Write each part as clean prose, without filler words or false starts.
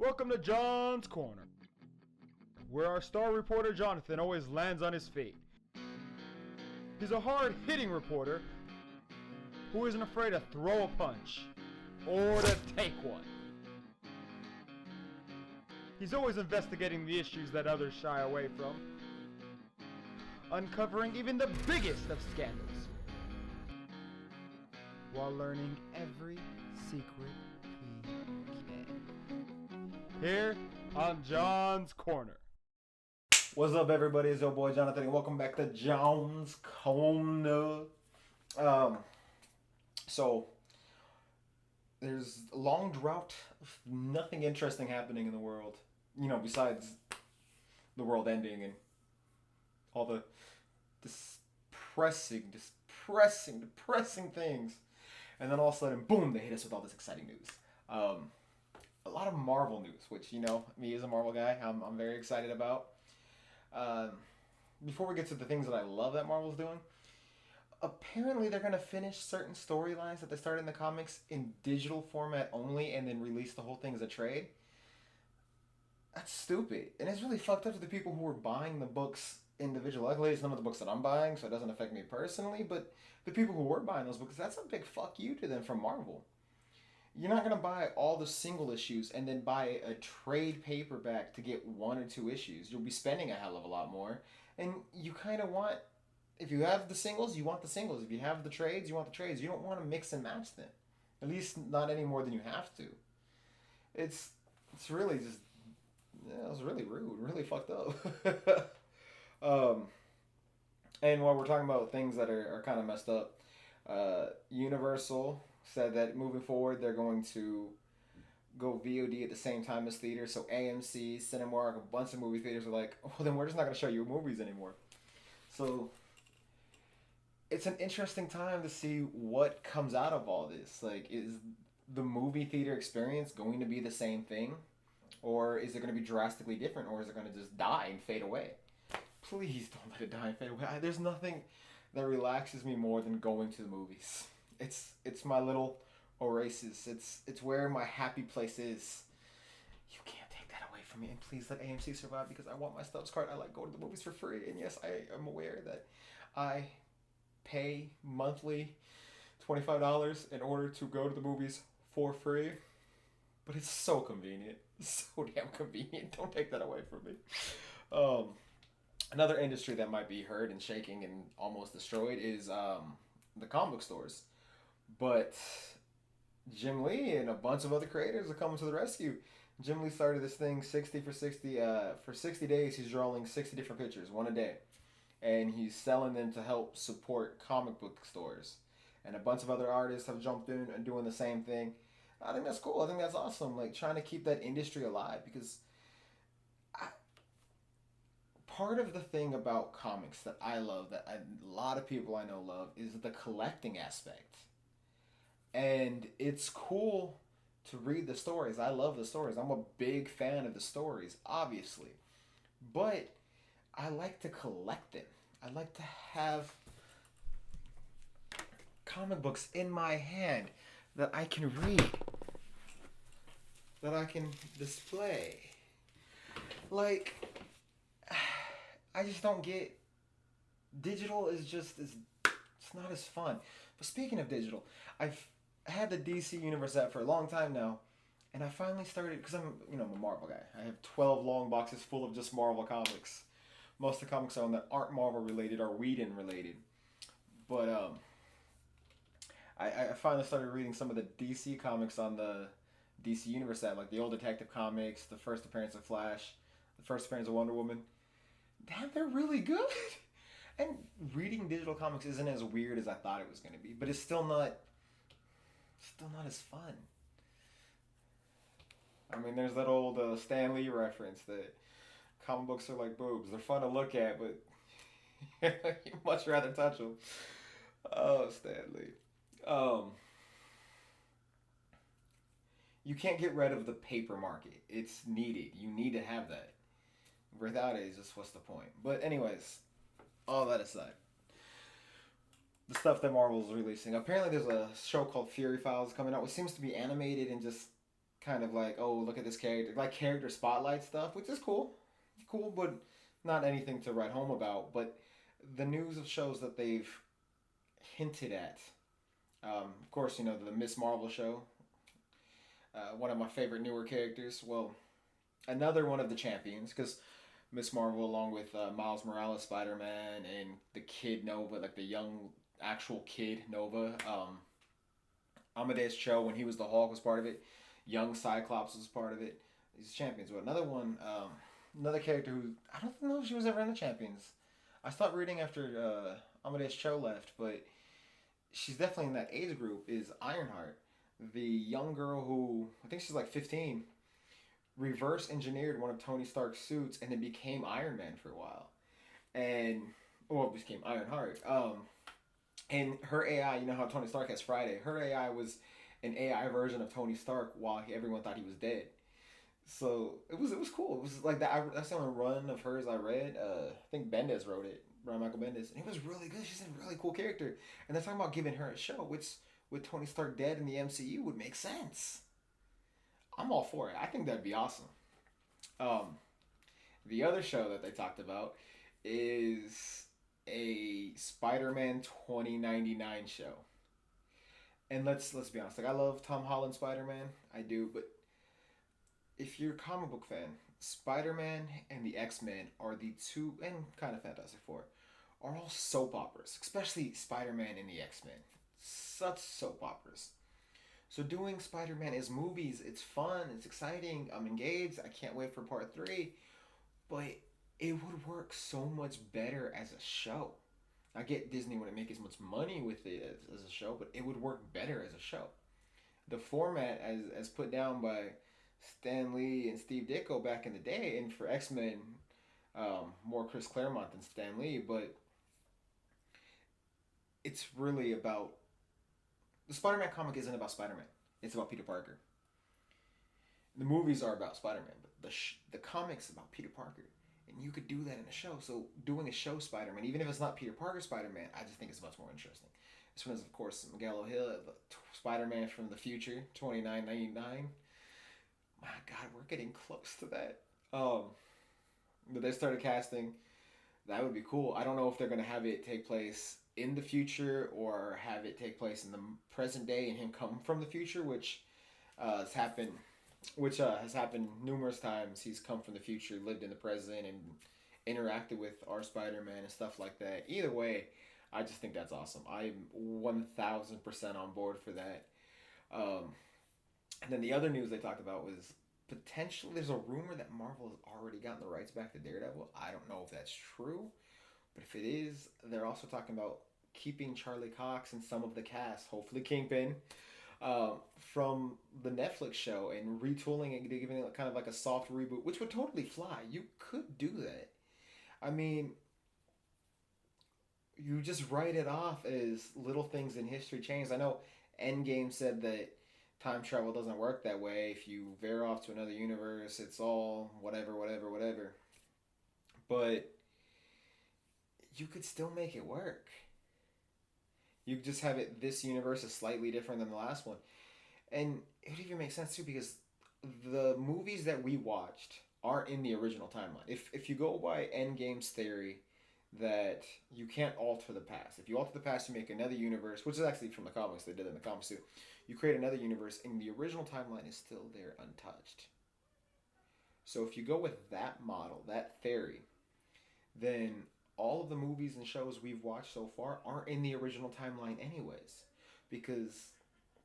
Welcome to John's Corner, where our star reporter Jonathan always lands on his feet. He's a hard-hitting reporter who isn't afraid to throw a punch or to take one. He's always investigating the issues that others shy away from, uncovering even the biggest of scandals, while learning every secret he can. Here on John's Corner. What's up, everybody? It's your boy Jonathan, and welcome back to John's Corner. So there's a long drought of nothing interesting happening in the world, besides the world ending and all the depressing things. And then all of a sudden, boom, they hit us with all this exciting news. A lot of Marvel news, which, me as a Marvel guy, I'm very excited about. Before we get to the things that I love that Marvel's doing, apparently they're going to finish certain storylines that they started in the comics in digital format only and then release the whole thing as a trade. That's stupid. And it's really fucked up to the people who were buying the books individually. Luckily, it's none of the books that I'm buying, so it doesn't affect me personally, but the people who were buying those books, that's a big fuck you to them from Marvel. You're not going to buy all the single issues and then buy a trade paperback to get one or two issues. You'll be spending a hell of a lot more. And you kind of want, if you have the singles, you want the singles. If you have the trades, you want the trades. You don't want to mix and match them. At least not any more than you have to. It's really just, it was really rude, really fucked up. And while we're talking about things that are kind of messed up, Universal said that moving forward they're going to go VOD at the same time as theaters. So AMC, Cinemark, a bunch of movie theaters are like, well, then we're just not going to show you movies anymore. So it's an interesting time to see what comes out of all this. Like, is the movie theater experience going to be the same thing? Or is it going to be drastically different? Or is it going to just die and fade away? Please don't let it die and fade away. There's nothing that relaxes me more than going to the movies. It's my little oasis. It's where my happy place is. You can't take that away from me. And please let AMC survive, because I want my Stubbs card. I like going to the movies for free. And yes, I am aware that I pay monthly $25 in order to go to the movies for free. But it's so convenient. So damn convenient. Don't take that away from me. Another industry that might be hurt and shaking and almost destroyed is the comic book stores. But Jim Lee and a bunch of other creators are coming to the rescue. Jim Lee started this thing 60 for 60. For 60 days, he's drawing 60 different pictures, one a day. And he's selling them to help support comic book stores. And a bunch of other artists have jumped in and doing the same thing. I think that's cool. I think that's awesome. Like, trying to keep that industry alive, because part of the thing about comics that I love, that a lot of people I know love, is the collecting aspect. And it's cool to read the stories. I love the stories. I'm a big fan of the stories, obviously. But I like to collect them. I like to have comic books in my hand that I can read, that I can display. Like, I just don't get, digital is just, it's not as fun. But speaking of digital, I've had the DC Universe app for a long time now, and I finally started, because I'm a Marvel guy. I have 12 long boxes full of just Marvel comics. Most of the comics I own that aren't Marvel related are Whedon related. But I finally started reading some of the DC comics on the DC Universe app, like the old Detective Comics, the first appearance of Flash, the first appearance of Wonder Woman. Damn, they're really good. And reading digital comics isn't as weird as I thought it was going to be, but it's still not as fun. I mean, there's that old Stan Lee reference that comic books are like boobs. They're fun to look at, but you'd much rather touch them. Oh, Stan Lee. You can't get rid of the paper market. It's needed. You need to have that. Without it, just what's the point? But anyways, all that aside, the stuff that Marvel's releasing. Apparently there's a show called Fury Files coming out, which seems to be animated and just kind of like, oh, look at this character, like character spotlight stuff, which is cool, but not anything to write home about. But the news of shows that they've hinted at, of course, the Miss Marvel show, one of my favorite newer characters. Well, another one of the champions, because Miss Marvel, along with Miles Morales, Spider Man, and the kid Nova, like the young actual kid Nova. Amadeus Cho, when he was the Hulk, was part of it. Young Cyclops was part of it. These champions. But another one, another character who I don't know if she was ever in the champions. I stopped reading after Amadeus Cho left, but she's definitely in that age group. Is Ironheart, the young girl who I think she's like 15, reverse engineered one of Tony Stark's suits and then became Iron Man for a while, and well, became Ironheart. And her AI, you know how Tony Stark has Friday. Her AI was an AI version of Tony Stark while everyone thought he was dead. So it was cool. It was like that. That's the only run of hers I read. I think Bendis wrote it, Brian Michael Bendis, and it was really good. She's a really cool character, and they're talking about giving her a show, which with Tony Stark dead in the MCU would make sense. I'm all for it. I think that'd be awesome. Um, the other show that they talked about is a Spider-Man 2099 show. And let's be honest, like I love Tom Holland Spider-Man, I do, but if you're a comic book fan, Spider-Man and the X-Men are the two, and kind of Fantastic Four, are all soap operas, especially Spider-Man and the X-Men. Such soap operas. So doing Spider-Man as movies, it's fun, it's exciting, I'm engaged, I can't wait for part three, but it would work so much better as a show. I get Disney wouldn't make as much money with it as a show, but it would work better as a show. The format, as put down by Stan Lee and Steve Ditko back in the day, and for X Men, more Chris Claremont than Stan Lee, but it's really about the Spider Man comic isn't about Spider Man. It's about Peter Parker. The movies are about Spider Man, but the comics about Peter Parker. And you could do that in a show. So doing a show Spider Man, even if it's not Peter Parker Spider Man, I just think it's much more interesting. This one is, of course, Miguel O'Hill, Spider Man from the future, 2999. My God, we're getting close to that. But they started casting. That would be cool. I don't know if they're going to have it take place in the future or have it take place in the present day and him come from the future, which has happened. Has happened numerous times. He's come from the future, lived in the present, and interacted with our Spider-Man and stuff like that. Either way, I just think that's awesome. I'm 1,000% on board for that. And then the other news they talked about was potentially there's a rumor that Marvel has already gotten the rights back to Daredevil. I don't know if that's true, but if it is, they're also talking about keeping Charlie Cox and some of the cast, hopefully Kingpin, from the Netflix show and retooling it, giving it kind of like a soft reboot, which would totally fly. You could do that. I mean, you just write it off as little things in history change. I know Endgame said that time travel doesn't work that way. If you veer off to another universe, it's all whatever, whatever, whatever. But you could still make it work. You just have it, this universe is slightly different than the last one. And it would even make sense too because the movies that we watched aren't in the original timeline. If you go by Endgame's theory that you can't alter the past. If you alter the past, you make another universe, which is actually from the comics. They did it in the comics too. You create another universe, and the original timeline is still there untouched. So if you go with that model, that theory, then all of the movies and shows we've watched so far aren't in the original timeline anyways. Because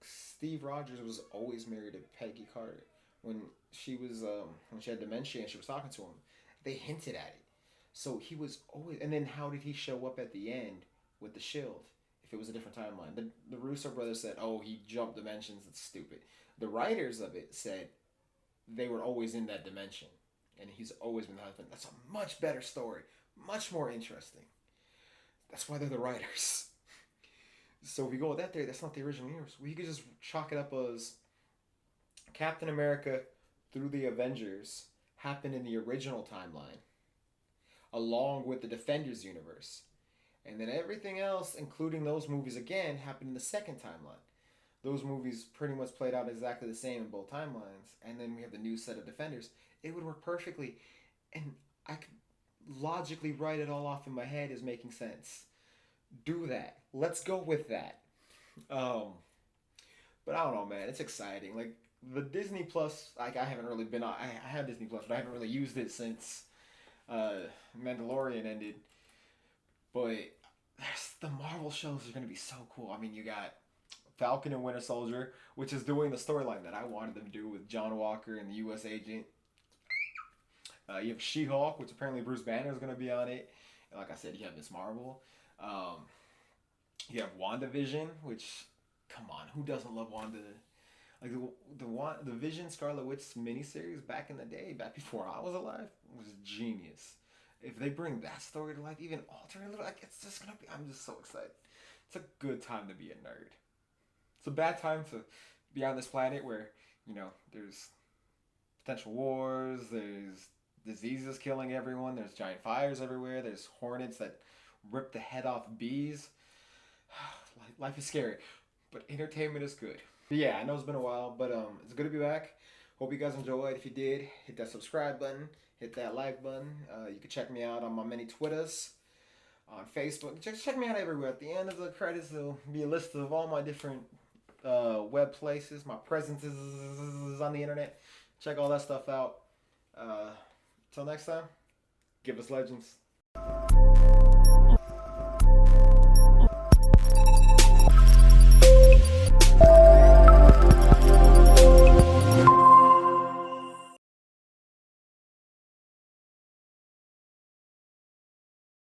Steve Rogers was always married to Peggy Carter. When when she had dementia and she was talking to him, they hinted at it. So he was always, and then how did he show up at the end with the shield? If it was a different timeline, the Russo brothers said, "Oh, he jumped dimensions. It's stupid." The writers of it said they were always in that dimension, and he's always been the husband. That's a much better story, much more interesting. That's why they're the writers. So if we go with that theory, that's not the original universe. We could just chalk it up as Captain America through the Avengers happened in the original timeline, along with the Defenders universe. And then everything else, including those movies again, happened in the second timeline. those movies pretty much played out exactly the same in both timelines, and then we have the new set of Defenders, it would work perfectly. And I could logically write it all off in my head as making sense. Do that. Let's go with that. Um, but I don't know, man. It's exciting. Like the Disney Plus, like I haven't really been on. I have Disney Plus, but I haven't really used it since uh, Mandalorian ended. But the Marvel shows are gonna be so cool. I mean, you got Falcon and Winter Soldier, which is doing the storyline that I wanted them to do with John Walker and the U.S. agent. You have She-Hulk, which apparently Bruce Banner is going to be on it. And like I said, you have Miss Marvel. Um, you have WandaVision, which, come on, who doesn't love Wanda? Like the Vision Scarlet Witch miniseries back in the day, back before I was alive, was genius. If they bring that story to life, even alter it a little, like it's just gonna be. I'm just so excited. It's a good time to be a nerd. It's a bad time to be on this planet where there's potential wars, there's diseases killing everyone, there's giant fires everywhere, there's hornets that rip the head off bees. Life is scary, but entertainment is good. But yeah, I know it's been a while, but it's good to be back. Hope you guys enjoyed. If you did, hit that subscribe button, hit that like button. You can check me out on my many Twitters, on Facebook. Just check me out everywhere. At the end of the credits, there'll be a list of all my different web places. My presence is on the internet. Check all that stuff out. Till next time, give us legends.